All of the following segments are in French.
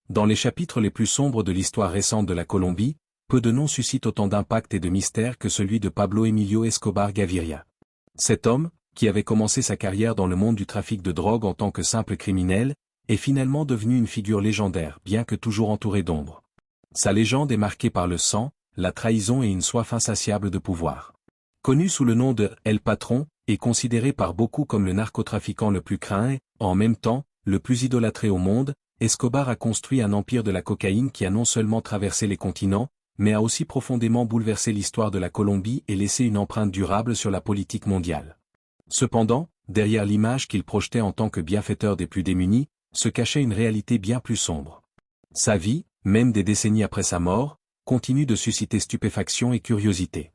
Dans les chapitres les plus sombres de l'histoire récente de la Colombie, peu de noms suscitent autant d'impact et de mystère que celui de Pablo Emilio Escobar Gaviria. Cet homme, qui avait commencé sa carrière dans le monde du trafic de drogue en tant que simple criminel, est finalement devenu une figure légendaire, bien que toujours entouré d'ombre. Sa légende est marquée par le sang, la trahison et une soif insatiable de pouvoir. Connu sous le nom de El Patron, et considéré par beaucoup comme le narcotrafiquant le plus craint et, en même temps, le plus idolâtré au monde, Escobar a construit un empire de la cocaïne qui a non seulement traversé les continents, mais a aussi profondément bouleversé l'histoire de la Colombie et laissé une empreinte durable sur la politique mondiale. Cependant, derrière l'image qu'il projetait en tant que bienfaiteur des plus démunis, se cachait une réalité bien plus sombre. Sa vie, même des décennies après sa mort, continue de susciter stupéfaction et curiosité.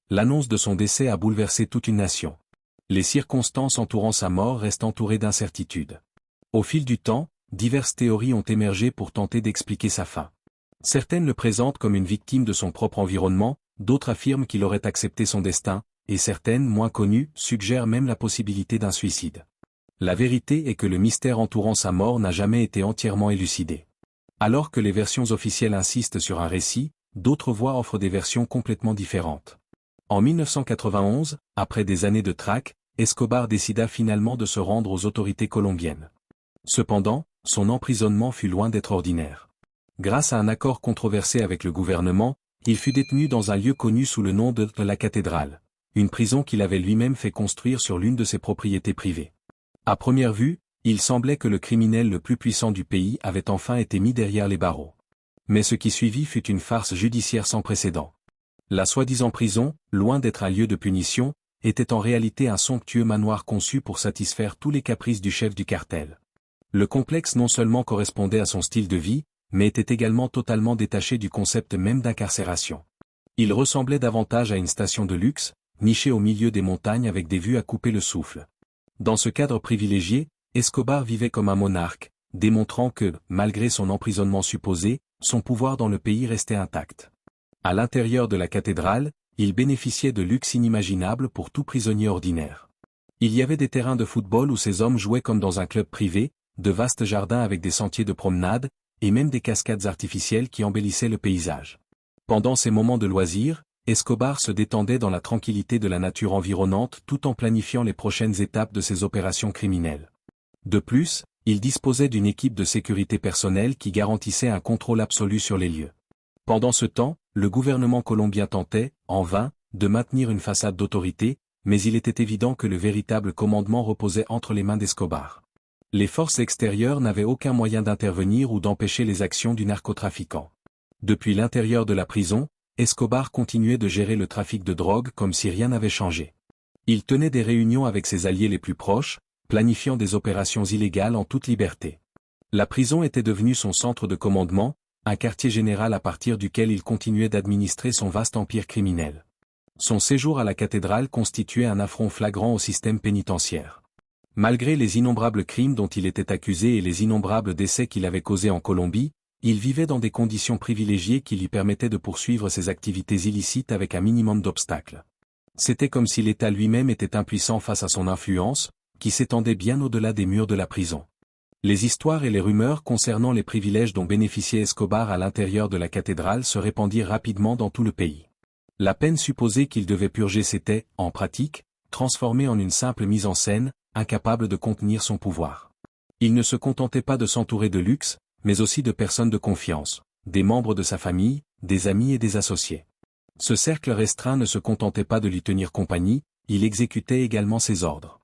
L'annonce de son décès a bouleversé toute une nation. Les circonstances entourant sa mort restent entourées d'incertitudes. Au fil du temps, diverses théories ont émergé pour tenter d'expliquer sa fin. Certaines le présentent comme une victime de son propre environnement, d'autres affirment qu'il aurait accepté son destin, et certaines, moins connues, suggèrent même la possibilité d'un suicide. La vérité est que le mystère entourant sa mort n'a jamais été entièrement élucidé. Alors que les versions officielles insistent sur un récit, d'autres voix offrent des versions complètement différentes. En 1991, après des années de traque, Escobar décida finalement de se rendre aux autorités colombiennes. Cependant, son emprisonnement fut loin d'être ordinaire. Grâce à un accord controversé avec le gouvernement, il fut détenu dans un lieu connu sous le nom de la cathédrale, une prison qu'il avait lui-même fait construire sur l'une de ses propriétés privées. À première vue, il semblait que le criminel le plus puissant du pays avait enfin été mis derrière les barreaux. Mais ce qui suivit fut une farce judiciaire sans précédent. La soi-disant prison, loin d'être un lieu de punition, était en réalité un somptueux manoir conçu pour satisfaire tous les caprices du chef du cartel. Le complexe non seulement correspondait à son style de vie, mais était également totalement détaché du concept même d'incarcération. Il ressemblait davantage à une station de luxe, nichée au milieu des montagnes avec des vues à couper le souffle. Dans ce cadre privilégié, Escobar vivait comme un monarque, démontrant que, malgré son emprisonnement supposé, son pouvoir dans le pays restait intact. À l'intérieur de la cathédrale, il bénéficiait de luxe inimaginable pour tout prisonnier ordinaire. Il y avait des terrains de football où ces hommes jouaient comme dans un club privé, de vastes jardins avec des sentiers de promenade, et même des cascades artificielles qui embellissaient le paysage. Pendant ces moments de loisirs, Escobar se détendait dans la tranquillité de la nature environnante tout en planifiant les prochaines étapes de ses opérations criminelles. De plus, il disposait d'une équipe de sécurité personnelle qui garantissait un contrôle absolu sur les lieux. Pendant ce temps, le gouvernement colombien tentait, en vain, de maintenir une façade d'autorité, mais il était évident que le véritable commandement reposait entre les mains d'Escobar. Les forces extérieures n'avaient aucun moyen d'intervenir ou d'empêcher les actions du narcotrafiquant. Depuis l'intérieur de la prison, Escobar continuait de gérer le trafic de drogue comme si rien n'avait changé. Il tenait des réunions avec ses alliés les plus proches, planifiant des opérations illégales en toute liberté. La prison était devenue son centre de commandement, un quartier général à partir duquel il continuait d'administrer son vaste empire criminel. Son séjour à la cathédrale constituait un affront flagrant au système pénitentiaire. Malgré les innombrables crimes dont il était accusé et les innombrables décès qu'il avait causés en Colombie, il vivait dans des conditions privilégiées qui lui permettaient de poursuivre ses activités illicites avec un minimum d'obstacles. C'était comme si l'État lui-même était impuissant face à son influence, qui s'étendait bien au-delà des murs de la prison. Les histoires et les rumeurs concernant les privilèges dont bénéficiait Escobar à l'intérieur de la cathédrale se répandirent rapidement dans tout le pays. La peine supposée qu'il devait purger s'était, en pratique, transformée en une simple mise en scène, incapable de contenir son pouvoir. Il ne se contentait pas de s'entourer de luxe, mais aussi de personnes de confiance, des membres de sa famille, des amis et des associés. Ce cercle restreint ne se contentait pas de lui tenir compagnie, il exécutait également ses ordres.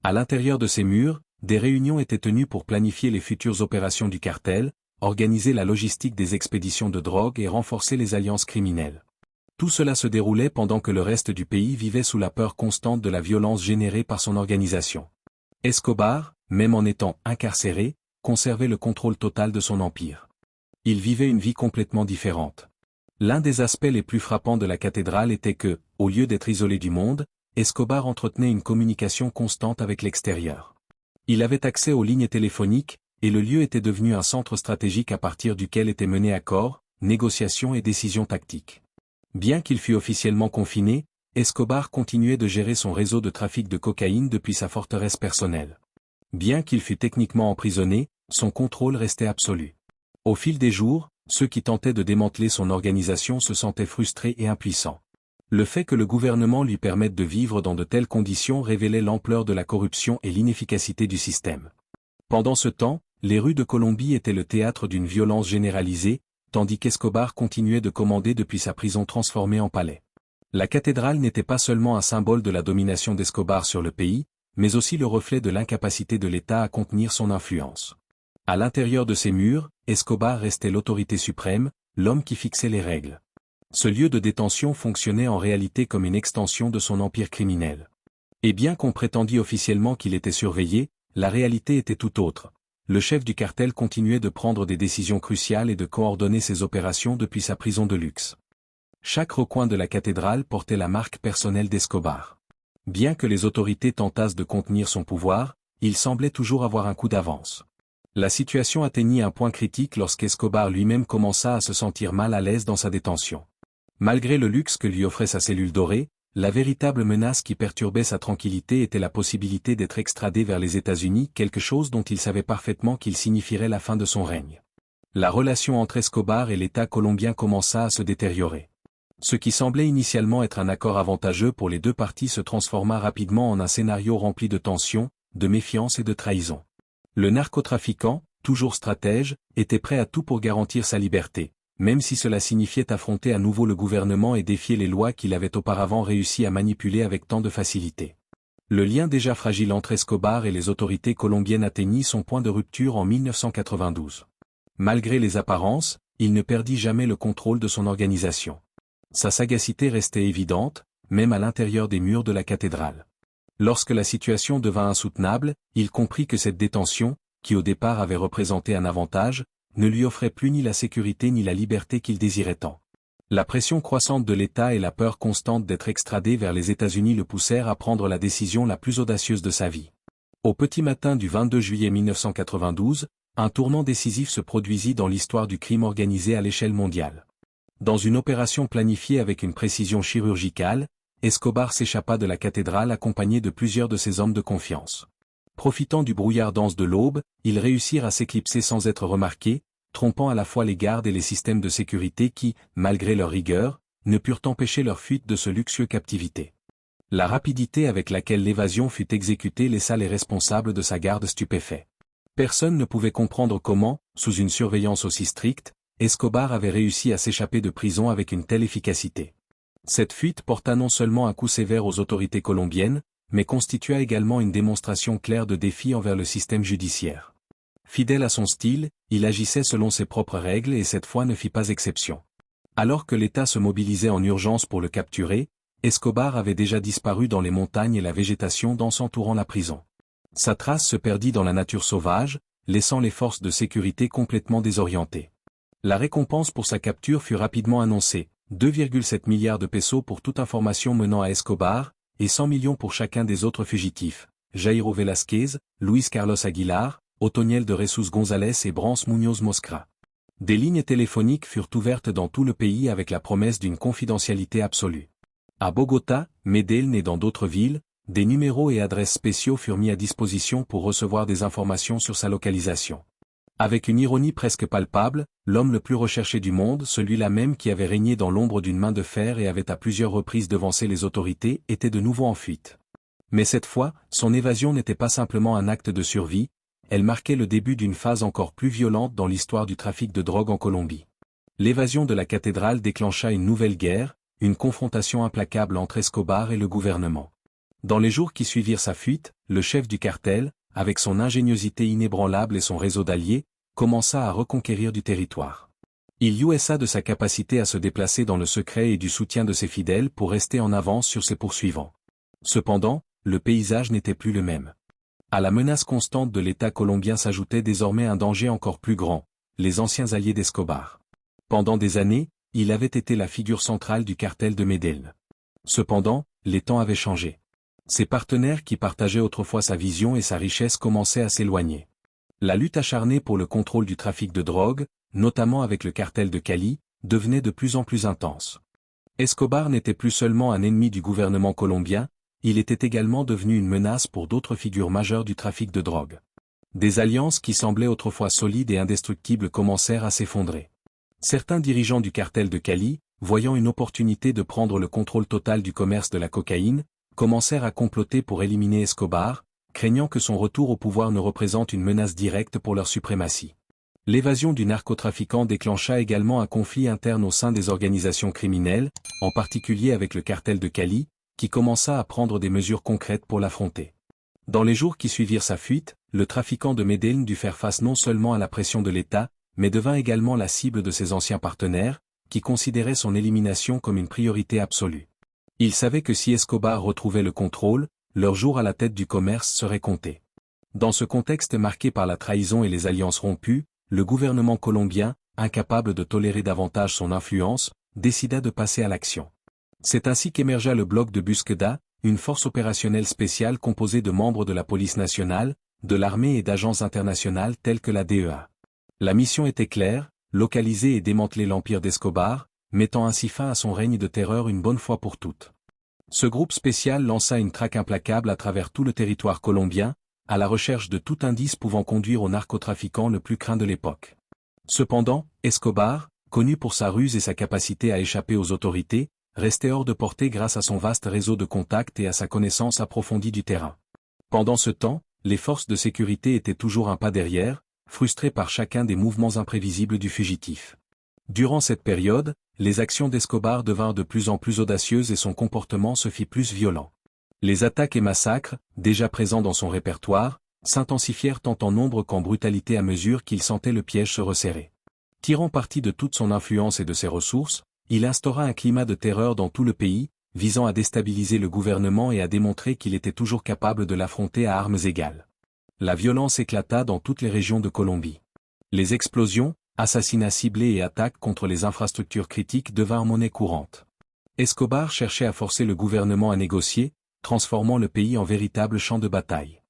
À l'intérieur de ces murs, des réunions étaient tenues pour planifier les futures opérations du cartel, organiser la logistique des expéditions de drogue et renforcer les alliances criminelles. Tout cela se déroulait pendant que le reste du pays vivait sous la peur constante de la violence générée par son organisation. Escobar, même en étant incarcéré, conservait le contrôle total de son empire. Il vivait une vie complètement différente. L'un des aspects les plus frappants de la cathédrale était que, au lieu d'être isolé du monde, Escobar entretenait une communication constante avec l'extérieur. Il avait accès aux lignes téléphoniques, et le lieu était devenu un centre stratégique à partir duquel étaient menés accords, négociations et décisions tactiques. Bien qu'il fût officiellement confiné, Escobar continuait de gérer son réseau de trafic de cocaïne depuis sa forteresse personnelle. Bien qu'il fût techniquement emprisonné, son contrôle restait absolu. Au fil des jours, ceux qui tentaient de démanteler son organisation se sentaient frustrés et impuissants. Le fait que le gouvernement lui permette de vivre dans de telles conditions révélait l'ampleur de la corruption et l'inefficacité du système. Pendant ce temps, les rues de Colombie étaient le théâtre d'une violence généralisée, tandis qu'Escobar continuait de commander depuis sa prison transformée en palais. La cathédrale n'était pas seulement un symbole de la domination d'Escobar sur le pays, mais aussi le reflet de l'incapacité de l'État à contenir son influence. À l'intérieur de ces murs, Escobar restait l'autorité suprême, l'homme qui fixait les règles. Ce lieu de détention fonctionnait en réalité comme une extension de son empire criminel. Et bien qu'on prétendît officiellement qu'il était surveillé, la réalité était tout autre. Le chef du cartel continuait de prendre des décisions cruciales et de coordonner ses opérations depuis sa prison de luxe. Chaque recoin de la cathédrale portait la marque personnelle d'Escobar. Bien que les autorités tentassent de contenir son pouvoir, il semblait toujours avoir un coup d'avance. La situation atteignit un point critique lorsqu'Escobar lui-même commença à se sentir mal à l'aise dans sa détention. Malgré le luxe que lui offrait sa cellule dorée, la véritable menace qui perturbait sa tranquillité était la possibilité d'être extradé vers les États-Unis, quelque chose dont il savait parfaitement qu'il signifierait la fin de son règne. La relation entre Escobar et l'État colombien commença à se détériorer. Ce qui semblait initialement être un accord avantageux pour les deux parties se transforma rapidement en un scénario rempli de tensions, de méfiance et de trahison. Le narcotrafiquant, toujours stratège, était prêt à tout pour garantir sa liberté, même si cela signifiait affronter à nouveau le gouvernement et défier les lois qu'il avait auparavant réussi à manipuler avec tant de facilité. Le lien déjà fragile entre Escobar et les autorités colombiennes atteignit son point de rupture en 1992. Malgré les apparences, il ne perdit jamais le contrôle de son organisation. Sa sagacité restait évidente, même à l'intérieur des murs de la cathédrale. Lorsque la situation devint insoutenable, il comprit que cette détention, qui au départ avait représenté un avantage, ne lui offrait plus ni la sécurité ni la liberté qu'il désirait tant. La pression croissante de l'État et la peur constante d'être extradé vers les États-Unis le poussèrent à prendre la décision la plus audacieuse de sa vie. Au petit matin du 22 juillet 1992, un tournant décisif se produisit dans l'histoire du crime organisé à l'échelle mondiale. Dans une opération planifiée avec une précision chirurgicale, Escobar s'échappa de la cathédrale accompagné de plusieurs de ses hommes de confiance. Profitant du brouillard dense de l'aube, ils réussirent à s'éclipser sans être remarqués, trompant à la fois les gardes et les systèmes de sécurité qui, malgré leur rigueur, ne purent empêcher leur fuite de ce luxueux captivité. La rapidité avec laquelle l'évasion fut exécutée laissa les responsables de sa garde stupéfaits. Personne ne pouvait comprendre comment, sous une surveillance aussi stricte, Escobar avait réussi à s'échapper de prison avec une telle efficacité. Cette fuite porta non seulement un coup sévère aux autorités colombiennes, mais constitua également une démonstration claire de défi envers le système judiciaire. Fidèle à son style, il agissait selon ses propres règles et cette fois ne fit pas exception. Alors que l'État se mobilisait en urgence pour le capturer, Escobar avait déjà disparu dans les montagnes et la végétation dense entourant la prison. Sa trace se perdit dans la nature sauvage, laissant les forces de sécurité complètement désorientées. La récompense pour sa capture fut rapidement annoncée, 2,7 milliards de pesos pour toute information menant à Escobar, et 100 millions pour chacun des autres fugitifs, Jairo Velázquez, Luis Carlos Aguilar, Otoniel de Jesus González et Brans Muñoz Mosquera. Des lignes téléphoniques furent ouvertes dans tout le pays avec la promesse d'une confidentialité absolue. À Bogota, Medellín et dans d'autres villes, des numéros et adresses spéciaux furent mis à disposition pour recevoir des informations sur sa localisation. Avec une ironie presque palpable, l'homme le plus recherché du monde, celui-là même qui avait régné dans l'ombre d'une main de fer et avait à plusieurs reprises devancé les autorités, était de nouveau en fuite. Mais cette fois, son évasion n'était pas simplement un acte de survie, elle marquait le début d'une phase encore plus violente dans l'histoire du trafic de drogue en Colombie. L'évasion de la cathédrale déclencha une nouvelle guerre, une confrontation implacable entre Escobar et le gouvernement. Dans les jours qui suivirent sa fuite, le chef du cartel, avec son ingéniosité inébranlable et son réseau d'alliés, commença à reconquérir du territoire. Il jouissa de sa capacité à se déplacer dans le secret et du soutien de ses fidèles pour rester en avance sur ses poursuivants. Cependant, le paysage n'était plus le même. À la menace constante de l'État colombien s'ajoutait désormais un danger encore plus grand, les anciens alliés d'Escobar. Pendant des années, il avait été la figure centrale du cartel de Medellín. Cependant, les temps avaient changé. Ses partenaires qui partageaient autrefois sa vision et sa richesse commençaient à s'éloigner. La lutte acharnée pour le contrôle du trafic de drogue, notamment avec le cartel de Cali, devenait de plus en plus intense. Escobar n'était plus seulement un ennemi du gouvernement colombien, il était également devenu une menace pour d'autres figures majeures du trafic de drogue. Des alliances qui semblaient autrefois solides et indestructibles commencèrent à s'effondrer. Certains dirigeants du cartel de Cali, voyant une opportunité de prendre le contrôle total du commerce de la cocaïne, commencèrent à comploter pour éliminer Escobar, craignant que son retour au pouvoir ne représente une menace directe pour leur suprématie. L'évasion du narcotrafiquant déclencha également un conflit interne au sein des organisations criminelles, en particulier avec le cartel de Cali, qui commença à prendre des mesures concrètes pour l'affronter. Dans les jours qui suivirent sa fuite, le trafiquant de Medellín dut faire face non seulement à la pression de l'État, mais devint également la cible de ses anciens partenaires, qui considéraient son élimination comme une priorité absolue. Il savait que si Escobar retrouvait le contrôle, leur jour à la tête du commerce serait compté. Dans ce contexte marqué par la trahison et les alliances rompues, le gouvernement colombien, incapable de tolérer davantage son influence, décida de passer à l'action. C'est ainsi qu'émergea le bloc de Búsqueda, une force opérationnelle spéciale composée de membres de la police nationale, de l'armée et d'agences internationales telles que la DEA. La mission était claire, localiser et démanteler l'empire d'Escobar, mettant ainsi fin à son règne de terreur une bonne fois pour toutes. Ce groupe spécial lança une traque implacable à travers tout le territoire colombien, à la recherche de tout indice pouvant conduire au narcotrafiquant le plus craint de l'époque. Cependant, Escobar, connu pour sa ruse et sa capacité à échapper aux autorités, restait hors de portée grâce à son vaste réseau de contacts et à sa connaissance approfondie du terrain. Pendant ce temps, les forces de sécurité étaient toujours un pas derrière, frustrées par chacun des mouvements imprévisibles du fugitif. Durant cette période, les actions d'Escobar devinrent de plus en plus audacieuses et son comportement se fit plus violent. Les attaques et massacres, déjà présents dans son répertoire, s'intensifièrent tant en nombre qu'en brutalité à mesure qu'il sentait le piège se resserrer. Tirant parti de toute son influence et de ses ressources, il instaura un climat de terreur dans tout le pays, visant à déstabiliser le gouvernement et à démontrer qu'il était toujours capable de l'affronter à armes égales. La violence éclata dans toutes les régions de Colombie. Les explosions, assassinats ciblés et attaques contre les infrastructures critiques devinrent monnaie courante. Escobar cherchait à forcer le gouvernement à négocier, transformant le pays en véritable champ de bataille.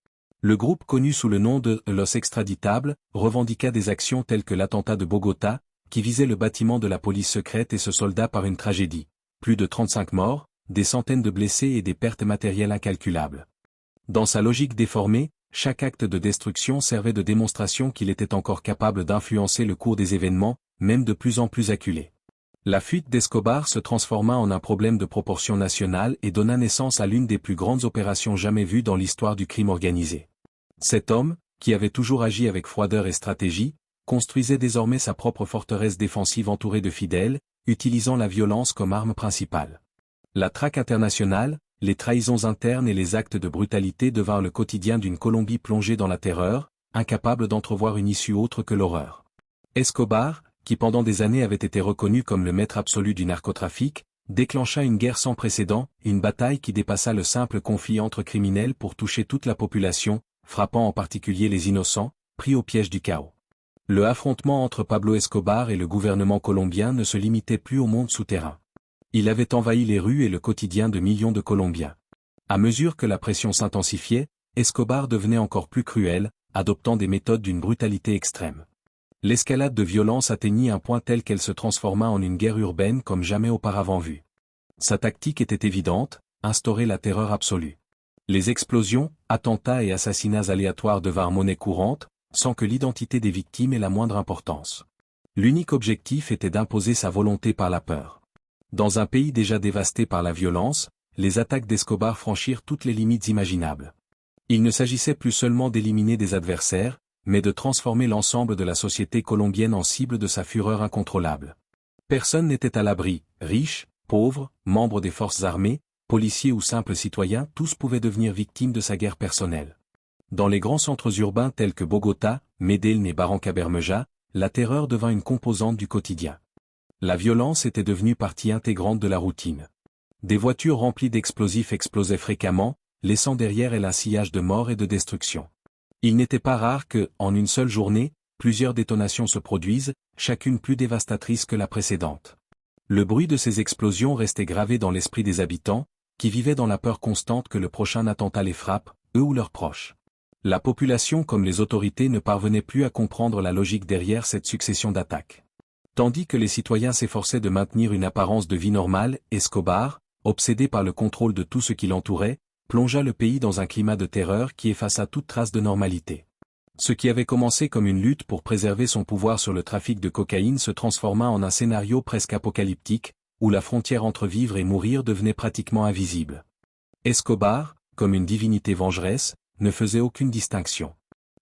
Le groupe connu sous le nom de Los Extraditables revendiqua des actions telles que l'attentat de Bogota, qui visait le bâtiment de la police secrète et se solda par une tragédie. Plus de 35 morts, des centaines de blessés et des pertes matérielles incalculables. Dans sa logique déformée, chaque acte de destruction servait de démonstration qu'il était encore capable d'influencer le cours des événements, même de plus en plus acculés. La fuite d'Escobar se transforma en un problème de proportion nationale et donna naissance à l'une des plus grandes opérations jamais vues dans l'histoire du crime organisé. Cet homme, qui avait toujours agi avec froideur et stratégie, construisait désormais sa propre forteresse défensive entourée de fidèles, utilisant la violence comme arme principale. La traque internationale, les trahisons internes et les actes de brutalité devinrent le quotidien d'une Colombie plongée dans la terreur, incapable d'entrevoir une issue autre que l'horreur. Escobar, qui pendant des années avait été reconnu comme le maître absolu du narcotrafic, déclencha une guerre sans précédent, une bataille qui dépassa le simple conflit entre criminels pour toucher toute la population, frappant en particulier les innocents, pris au piège du chaos. Le affrontement entre Pablo Escobar et le gouvernement colombien ne se limitait plus au monde souterrain. Il avait envahi les rues et le quotidien de millions de Colombiens. À mesure que la pression s'intensifiait, Escobar devenait encore plus cruel, adoptant des méthodes d'une brutalité extrême. L'escalade de violence atteignit un point tel qu'elle se transforma en une guerre urbaine comme jamais auparavant vue. Sa tactique était évidente, instaurer la terreur absolue. Les explosions, attentats et assassinats aléatoires devinrent monnaie courante, sans que l'identité des victimes ait la moindre importance. L'unique objectif était d'imposer sa volonté par la peur. Dans un pays déjà dévasté par la violence, les attaques d'Escobar franchirent toutes les limites imaginables. Il ne s'agissait plus seulement d'éliminer des adversaires, mais de transformer l'ensemble de la société colombienne en cible de sa fureur incontrôlable. Personne n'était à l'abri, riches, pauvres, membres des forces armées, policiers ou simples citoyens, tous pouvaient devenir victimes de sa guerre personnelle. Dans les grands centres urbains tels que Bogota, Medellín et Barrancabermeja, la terreur devint une composante du quotidien. La violence était devenue partie intégrante de la routine. Des voitures remplies d'explosifs explosaient fréquemment, laissant derrière elles un sillage de mort et de destruction. Il n'était pas rare que, en une seule journée, plusieurs détonations se produisent, chacune plus dévastatrice que la précédente. Le bruit de ces explosions restait gravé dans l'esprit des habitants, qui vivaient dans la peur constante que le prochain attentat les frappe, eux ou leurs proches. La population comme les autorités ne parvenaient plus à comprendre la logique derrière cette succession d'attaques. Tandis que les citoyens s'efforçaient de maintenir une apparence de vie normale, Escobar, obsédé par le contrôle de tout ce qui l'entourait, plongea le pays dans un climat de terreur qui effaça toute trace de normalité. Ce qui avait commencé comme une lutte pour préserver son pouvoir sur le trafic de cocaïne se transforma en un scénario presque apocalyptique, où la frontière entre vivre et mourir devenait pratiquement invisible. Escobar, comme une divinité vengeresse, ne faisait aucune distinction.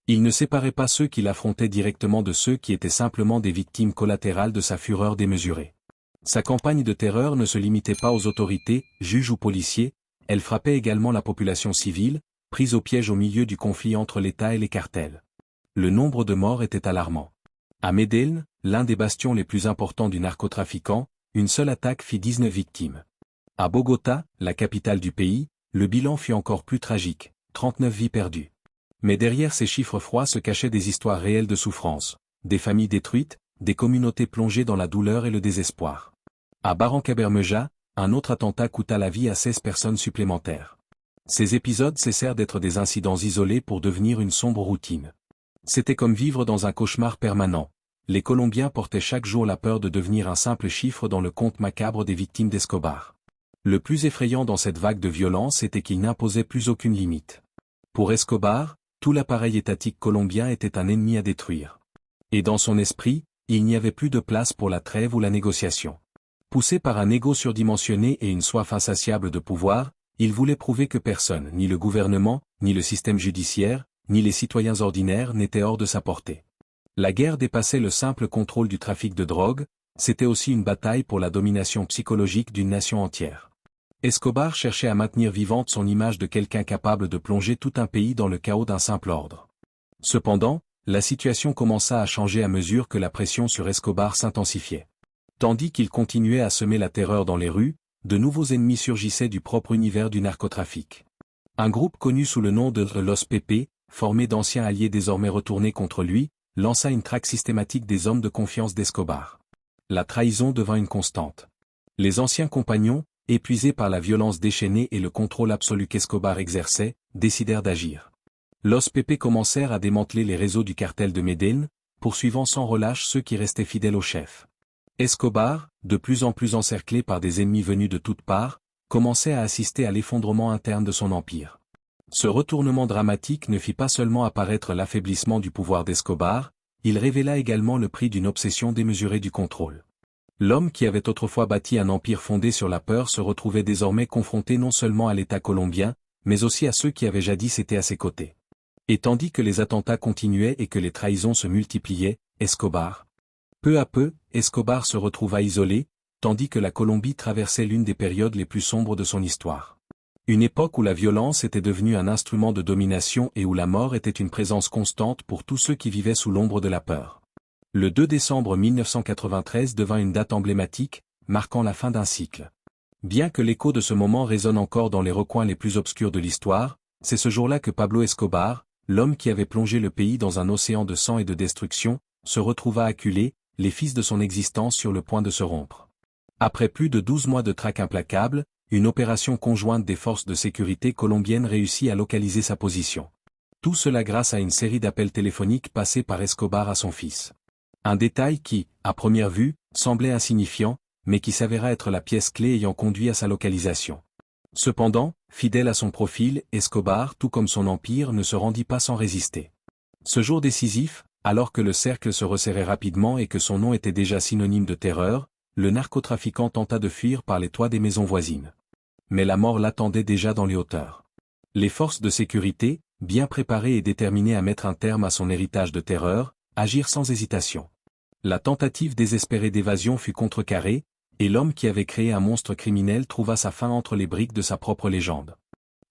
Il ne séparait pas ceux qui l'affrontaient directement de ceux qui étaient simplement des victimes collatérales de sa fureur démesurée. Sa campagne de terreur ne se limitait pas aux autorités, juges ou policiers, elle frappait également la population civile, prise au piège au milieu du conflit entre l'État et les cartels. Le nombre de morts était alarmant. À Medellín, l'un des bastions les plus importants du narcotrafiquant, une seule attaque fit 19 victimes. À Bogota, la capitale du pays, le bilan fut encore plus tragique, 39 vies perdues. Mais derrière ces chiffres froids se cachaient des histoires réelles de souffrance, des familles détruites, des communautés plongées dans la douleur et le désespoir. À Barrancabermeja, un autre attentat coûta la vie à 16 personnes supplémentaires. Ces épisodes cessèrent d'être des incidents isolés pour devenir une sombre routine. C'était comme vivre dans un cauchemar permanent. Les Colombiens portaient chaque jour la peur de devenir un simple chiffre dans le compte macabre des victimes d'Escobar. Le plus effrayant dans cette vague de violence était qu'il n'imposait plus aucune limite. Pour Escobar, tout l'appareil étatique colombien était un ennemi à détruire. Et dans son esprit, il n'y avait plus de place pour la trêve ou la négociation. Poussé par un ego surdimensionné et une soif insatiable de pouvoir, il voulait prouver que personne, ni le gouvernement, ni le système judiciaire, ni les citoyens ordinaires n'étaient hors de sa portée. La guerre dépassait le simple contrôle du trafic de drogue, c'était aussi une bataille pour la domination psychologique d'une nation entière. Escobar cherchait à maintenir vivante son image de quelqu'un capable de plonger tout un pays dans le chaos d'un simple ordre. Cependant, la situation commença à changer à mesure que la pression sur Escobar s'intensifiait. Tandis qu'il continuait à semer la terreur dans les rues, de nouveaux ennemis surgissaient du propre univers du narcotrafic. Un groupe connu sous le nom de Los Pepe, formé d'anciens alliés désormais retournés contre lui, lança une traque systématique des hommes de confiance d'Escobar. La trahison devint une constante. Les anciens compagnons, épuisés par la violence déchaînée et le contrôle absolu qu'Escobar exerçait, décidèrent d'agir. Los Pepe commencèrent à démanteler les réseaux du cartel de Medellín, poursuivant sans relâche ceux qui restaient fidèles au chef. Escobar, de plus en plus encerclé par des ennemis venus de toutes parts, commençait à assister à l'effondrement interne de son empire. Ce retournement dramatique ne fit pas seulement apparaître l'affaiblissement du pouvoir d'Escobar, il révéla également le prix d'une obsession démesurée du contrôle. L'homme qui avait autrefois bâti un empire fondé sur la peur se retrouvait désormais confronté non seulement à l'État colombien, mais aussi à ceux qui avaient jadis été à ses côtés. Et tandis que les attentats continuaient et que les trahisons se multipliaient, peu à peu, Escobar se retrouva isolé, tandis que la Colombie traversait l'une des périodes les plus sombres de son histoire. Une époque où la violence était devenue un instrument de domination et où la mort était une présence constante pour tous ceux qui vivaient sous l'ombre de la peur. Le 2 décembre 1993 devint une date emblématique, marquant la fin d'un cycle. Bien que l'écho de ce moment résonne encore dans les recoins les plus obscurs de l'histoire, c'est ce jour-là que Pablo Escobar, l'homme qui avait plongé le pays dans un océan de sang et de destruction, se retrouva acculé, les fils de son existence sur le point de se rompre. Après plus de 12 mois de traque implacable, une opération conjointe des forces de sécurité colombiennes réussit à localiser sa position. Tout cela grâce à une série d'appels téléphoniques passés par Escobar à son fils. Un détail qui, à première vue, semblait insignifiant, mais qui s'avéra être la pièce clé ayant conduit à sa localisation. Cependant, fidèle à son profil, Escobar, tout comme son empire, ne se rendit pas sans résister. Ce jour décisif, alors que le cercle se resserrait rapidement et que son nom était déjà synonyme de terreur, le narcotrafiquant tenta de fuir par les toits des maisons voisines. Mais la mort l'attendait déjà dans les hauteurs. Les forces de sécurité, bien préparées et déterminées à mettre un terme à son héritage de terreur, agirent sans hésitation. La tentative désespérée d'évasion fut contrecarrée, et l'homme qui avait créé un monstre criminel trouva sa fin entre les briques de sa propre légende.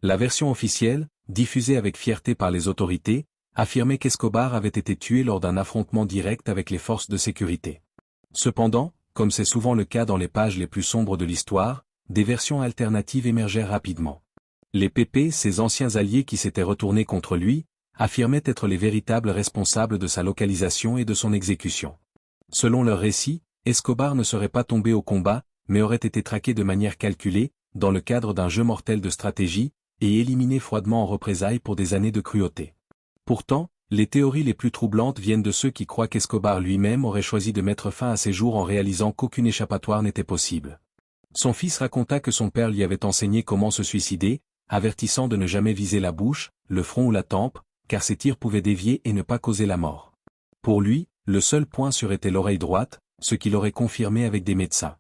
La version officielle, diffusée avec fierté par les autorités, affirmait qu'Escobar avait été tué lors d'un affrontement direct avec les forces de sécurité. Cependant, comme c'est souvent le cas dans les pages les plus sombres de l'histoire, des versions alternatives émergèrent rapidement. Les PP, ses anciens alliés qui s'étaient retournés contre lui, affirmaient être les véritables responsables de sa localisation et de son exécution. Selon leur récit, Escobar ne serait pas tombé au combat, mais aurait été traqué de manière calculée, dans le cadre d'un jeu mortel de stratégie, et éliminé froidement en représailles pour des années de cruauté. Pourtant, les théories les plus troublantes viennent de ceux qui croient qu'Escobar lui-même aurait choisi de mettre fin à ses jours en réalisant qu'aucune échappatoire n'était possible. Son fils raconta que son père lui avait enseigné comment se suicider, avertissant de ne jamais viser la bouche, le front ou la tempe, car ses tirs pouvaient dévier et ne pas causer la mort. Pour lui, le seul point sûr était l'oreille droite, ce qu'il aurait confirmé avec des médecins.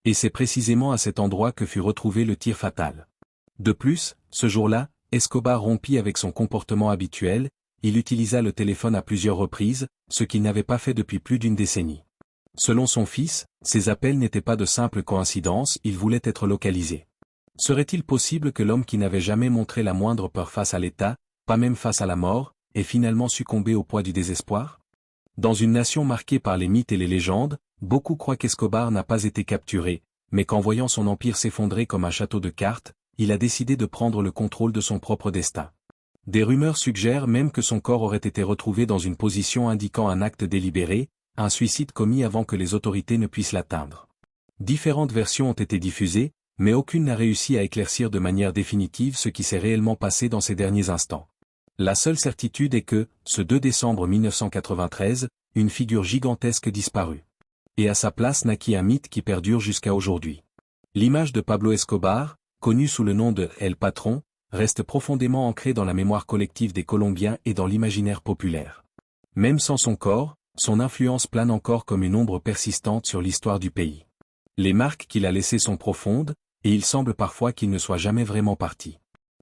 Et c'est précisément à cet endroit que fut retrouvé le tir fatal. De plus, ce jour-là, Escobar rompit avec son comportement habituel, il utilisa le téléphone à plusieurs reprises, ce qu'il n'avait pas fait depuis plus d'une décennie. Selon son fils, ces appels n'étaient pas de simples coïncidences, il voulait être localisé. Serait-il possible que l'homme qui n'avait jamais montré la moindre peur face à l'État, pas même face à la mort, ait finalement succombé au poids du désespoir? Dans une nation marquée par les mythes et les légendes, beaucoup croient qu'Escobar n'a pas été capturé, mais qu'en voyant son empire s'effondrer comme un château de cartes, il a décidé de prendre le contrôle de son propre destin. Des rumeurs suggèrent même que son corps aurait été retrouvé dans une position indiquant un acte délibéré, un suicide commis avant que les autorités ne puissent l'atteindre. Différentes versions ont été diffusées, mais aucune n'a réussi à éclaircir de manière définitive ce qui s'est réellement passé dans ces derniers instants. La seule certitude est que, ce 2 décembre 1993, une figure gigantesque disparut. Et à sa place naquit un mythe qui perdure jusqu'à aujourd'hui. L'image de Pablo Escobar, connu sous le nom de El Patron, reste profondément ancrée dans la mémoire collective des Colombiens et dans l'imaginaire populaire. Même sans son corps, son influence plane encore comme une ombre persistante sur l'histoire du pays. Les marques qu'il a laissées sont profondes, et il semble parfois qu'il ne soit jamais vraiment parti.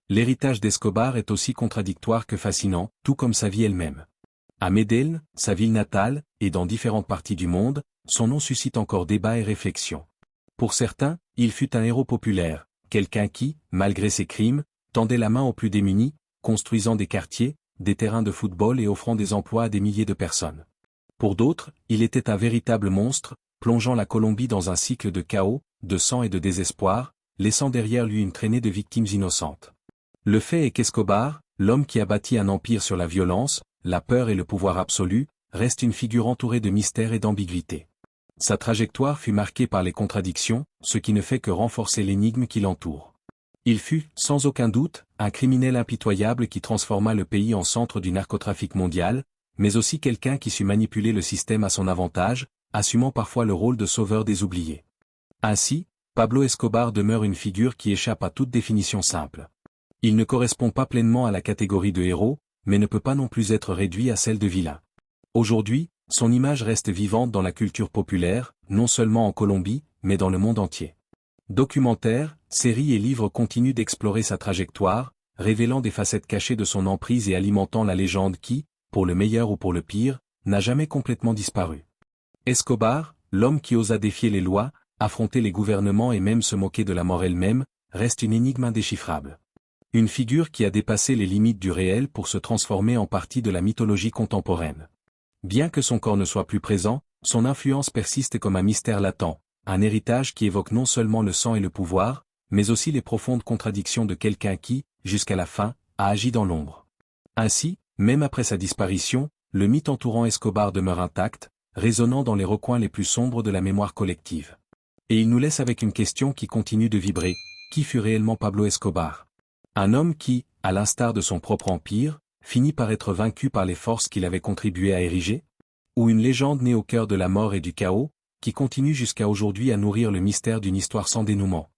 L'héritage d'Escobar est aussi contradictoire que fascinant, tout comme sa vie elle-même. À Medellín, sa ville natale, et dans différentes parties du monde, son nom suscite encore débat et réflexion. Pour certains, il fut un héros populaire, quelqu'un qui, malgré ses crimes, tendait la main aux plus démunis, construisant des quartiers, des terrains de football et offrant des emplois à des milliers de personnes. Pour d'autres, il était un véritable monstre, plongeant la Colombie dans un cycle de chaos, de sang et de désespoir, laissant derrière lui une traînée de victimes innocentes. Le fait est qu'Escobar, l'homme qui a bâti un empire sur la violence, la peur et le pouvoir absolu, reste une figure entourée de mystères et d'ambiguïté. Sa trajectoire fut marquée par les contradictions, ce qui ne fait que renforcer l'énigme qui l'entoure. Il fut, sans aucun doute, un criminel impitoyable qui transforma le pays en centre du narcotrafic mondial, mais aussi quelqu'un qui sut manipuler le système à son avantage, assumant parfois le rôle de sauveur des oubliés. Ainsi, Pablo Escobar demeure une figure qui échappe à toute définition simple. Il ne correspond pas pleinement à la catégorie de héros, mais ne peut pas non plus être réduit à celle de vilain. Aujourd'hui, son image reste vivante dans la culture populaire, non seulement en Colombie, mais dans le monde entier. Documentaires, séries et livres continuent d'explorer sa trajectoire, révélant des facettes cachées de son emprise et alimentant la légende qui, pour le meilleur ou pour le pire, n'a jamais complètement disparu. Escobar, l'homme qui osa défier les lois, affronter les gouvernements et même se moquer de la mort elle-même, reste une énigme indéchiffrable. Une figure qui a dépassé les limites du réel pour se transformer en partie de la mythologie contemporaine. Bien que son corps ne soit plus présent, son influence persiste comme un mystère latent, un héritage qui évoque non seulement le sang et le pouvoir, mais aussi les profondes contradictions de quelqu'un qui, jusqu'à la fin, a agi dans l'ombre. Ainsi, même après sa disparition, le mythe entourant Escobar demeure intact, résonnant dans les recoins les plus sombres de la mémoire collective. Et il nous laisse avec une question qui continue de vibrer, qui fut réellement Pablo Escobar? Un homme qui, à l'instar de son propre empire, finit par être vaincu par les forces qu'il avait contribué à ériger? Ou une légende née au cœur de la mort et du chaos, qui continue jusqu'à aujourd'hui à nourrir le mystère d'une histoire sans dénouement?